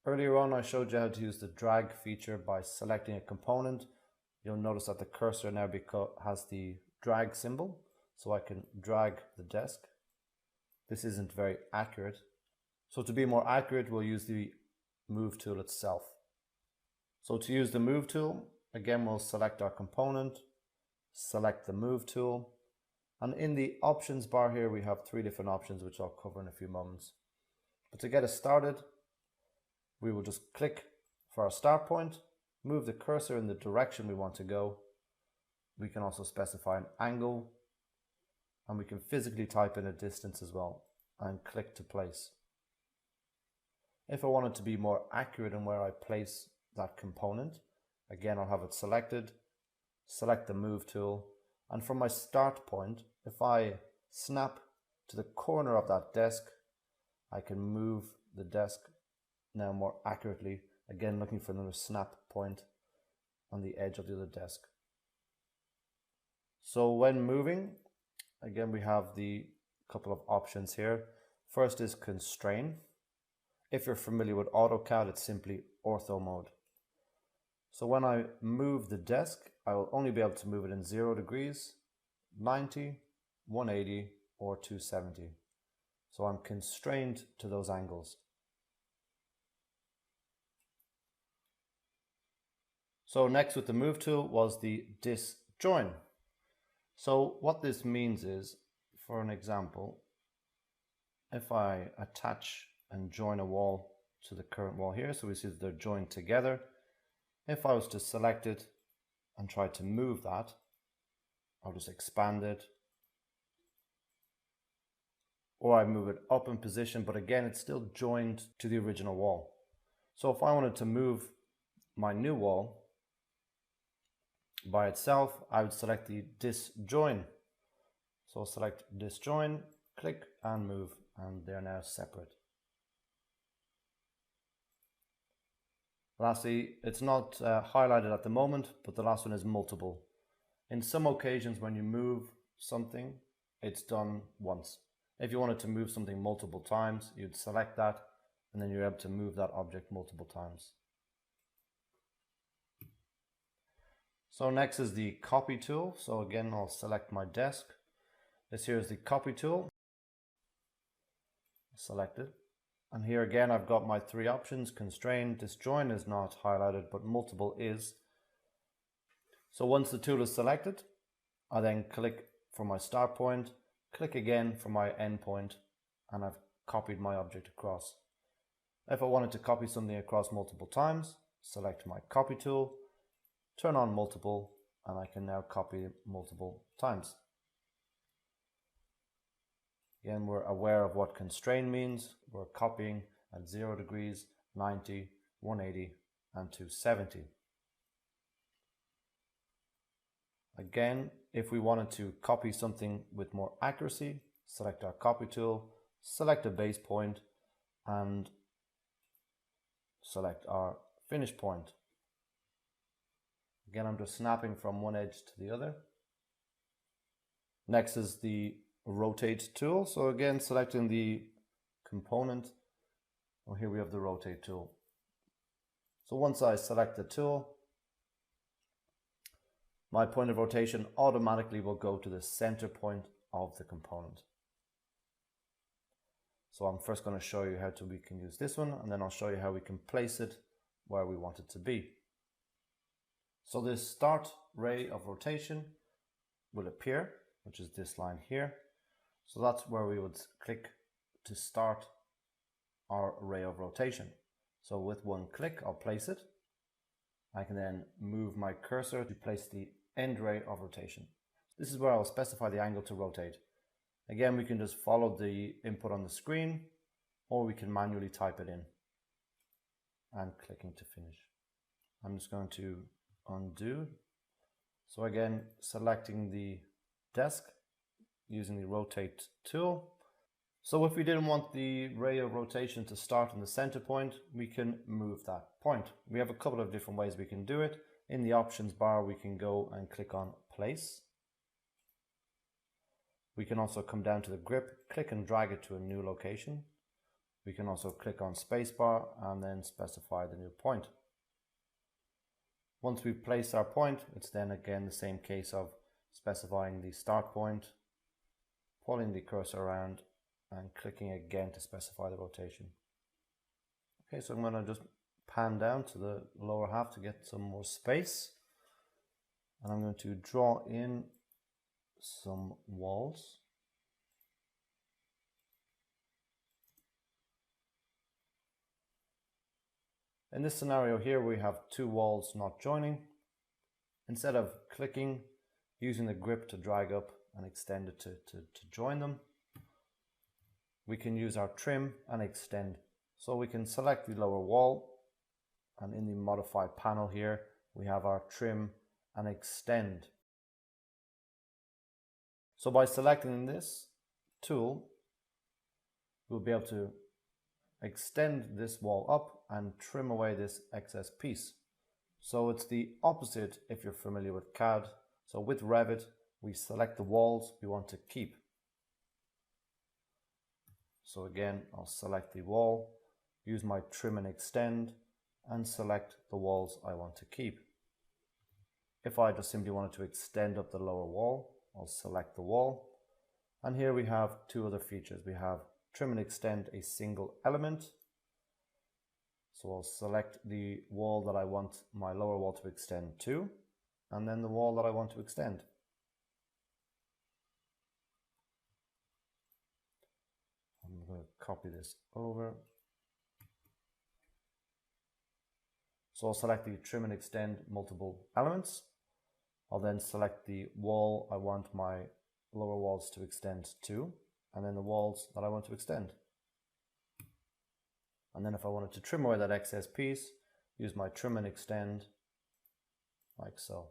Earlier on, I showed you how to use the drag feature by selecting a component. You'll notice that the cursor now has the drag symbol, so I can drag the desk. This isn't very accurate. So to be more accurate, we'll use the Move tool itself. So to use the Move tool, again, we'll select our component, select the Move tool, and in the options bar here, we have 3 different options, which I'll cover in a few moments. But to get us started, we will just click for our start point, move the cursor in the direction we want to go. We can also specify an angle, and we can physically type in a distance as well and click to place. If I wanted to be more accurate in where I place that component, again, I'll have it selected, select the Move tool, and from my start point, if I snap to the corner of that desk, I can move the desk now more accurately, again looking for another snap point on the edge of the other desk. So when moving, again, we have the couple of options here. First is constrain. If you're familiar with AutoCAD, it's simply ortho mode. So when I move the desk, I will only be able to move it in 0 degrees, 90, 180, or 270. So I'm constrained to those angles. So next with the Move tool was the disjoin. So what this means is, for an example, if I attach and join a wall to the current wall here, so we see that they're joined together. If I was to select it and try to move that, I'll just expand it, or I move it up in position, but again, it's still joined to the original wall. So if I wanted to move my new wall by itself, I would select the disjoin. So I'll select disjoin, click and move, and they're now separate. Lastly, it's not highlighted at the moment, but the last one is multiple. In some occasions, when you move something, it's done once. If you wanted to move something multiple times, you'd select that, and then you're able to move that object multiple times. So next is the copy tool. So again, I'll select my desk. This here is the copy tool. Select it. And here again, I've got my 3 options. Constrain, disjoin is not highlighted, but multiple is. So once the tool is selected, I then click for my start point, click again for my end point, and I've copied my object across. If I wanted to copy something across multiple times, select my copy tool, turn on multiple, and I can now copy multiple times. Again, we're aware of what constrain means. We're copying at 0 degrees, 90, 180, and 270. Again, if we wanted to copy something with more accuracy, select our copy tool, select a base point, and select our finish point. Again, I'm just snapping from one edge to the other. Next is the rotate tool. So again, selecting the component. Oh, here we have the rotate tool. So once I select the tool, my point of rotation automatically will go to the center point of the component. So I'm first going to show you how we can use this one, and then I'll show you how we can place it where we want it to be. So this start ray of rotation will appear, which is this line here. So that's where we would click to start our ray of rotation. So with one click, I'll place it. I can then move my cursor to place the end ray of rotation. This is where I'll specify the angle to rotate. Again, we can just follow the input on the screen, or we can manually type it in and clicking to finish. I'm just going to undo. So again, selecting the desk using the rotate tool. So if we didn't want the ray of rotation to start in the center point, we can move that point. We have a couple of different ways we can do it. In the options bar, we can go and click on place. We can also come down to the grip, click and drag it to a new location. We can also click on spacebar and then specify the new point. Once we place our point, it's then again the same case of specifying the start point, pulling the cursor around and clicking again to specify the rotation. Okay, so I'm going to just pan down to the lower half to get some more space. And I'm going to draw in some walls. In this scenario here, we have two walls not joining. Instead of clicking, using the grip to drag up and extend it to join them, we can use our trim and extend. So we can select the lower wall, and in the modify panel here, we have our trim and extend. So by selecting this tool, we'll be able to extend this wall up and trim away this excess piece. So it's the opposite if you're familiar with CAD. So with Revit, we select the walls we want to keep. So again, I'll select the wall, use my trim and extend, and select the walls I want to keep. If I just simply wanted to extend up the lower wall, I'll select the wall. And here we have two other features. We have trim and extend a single element. So I'll select the wall that I want my lower wall to extend to, and then the wall that I want to extend. I'm going to copy this over. So I'll select the trim and extend multiple elements. I'll then select the wall I want my lower walls to extend to, and then the walls that I want to extend. And then if I wanted to trim away that excess piece, use my trim and extend like so.